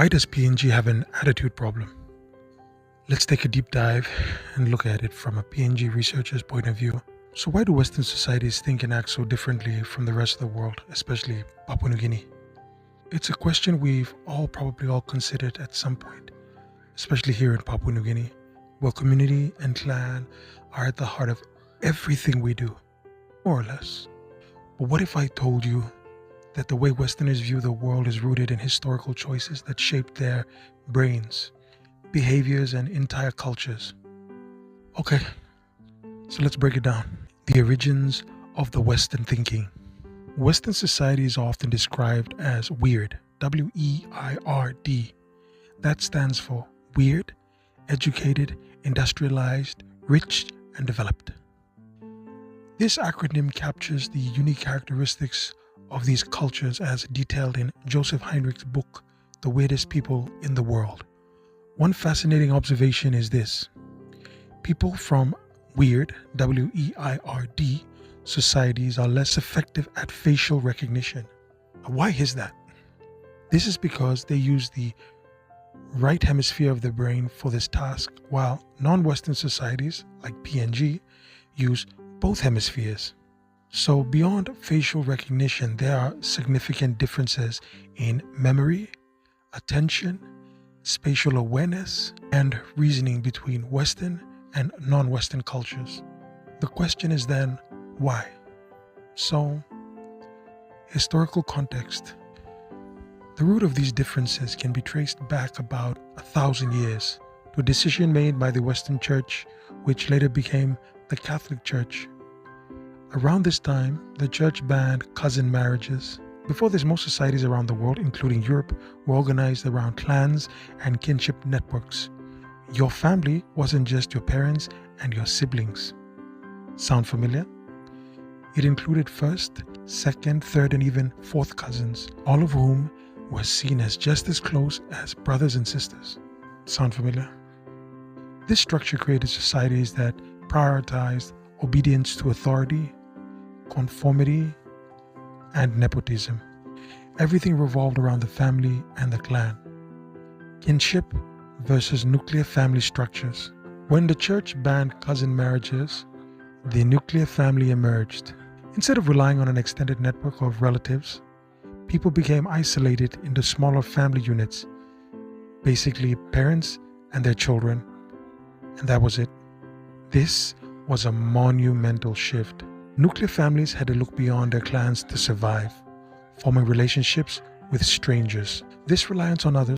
Why does PNG have an attitude problem? Let's take a deep dive and look at it from a PNG researcher's point of view. So why do Western societies think and act so differently from the rest of the world, especially Papua New Guinea? It's a question we've probably all considered at some point, especially here in Papua New Guinea, where community and clan are at the heart of everything we do, more or less. But what if I told you that the way Westerners view the world is rooted in historical choices that shaped their brains, behaviors, and entire cultures? Okay, so let's break it down. The origins of the Western thinking. Western society is often described as weird, W-E-I-R-D. That stands for weird, educated, industrialized, rich, and developed. This acronym captures the unique characteristics of these cultures as detailed in Joseph Heinrich's book, The Weirdest People in the World. One fascinating observation is this: people from weird, W-E-I-R-D, societies are less effective at facial recognition. Why is that? This is because they use the right hemisphere of the brain for this task, while non-Western societies, like PNG, use both hemispheres. So beyond facial recognition, there are significant differences in memory, attention, spatial awareness, and reasoning between Western and non-Western cultures. The question is then, why? So, historical context. The root of these differences can be traced back about 1,000 years to a decision made by the Western Church, which later became the Catholic Church. Around this time, the church banned cousin marriages. Before this, most societies around the world, including Europe, were organized around clans and kinship networks. Your family wasn't just your parents and your siblings. Sound familiar? It included first, second, third, and even fourth cousins, all of whom were seen as just as close as brothers and sisters. Sound familiar? This structure created societies that prioritized obedience to authority, conformity, and nepotism. Everything revolved around the family and the clan. Kinship versus nuclear family structures. When the church banned cousin marriages, the nuclear family emerged. Instead of relying on an extended network of relatives, people became isolated into smaller family units, basically parents and their children, and that was it. This was a monumental shift. Nuclear families had to look beyond their clans to survive, forming relationships with strangers. This reliance on others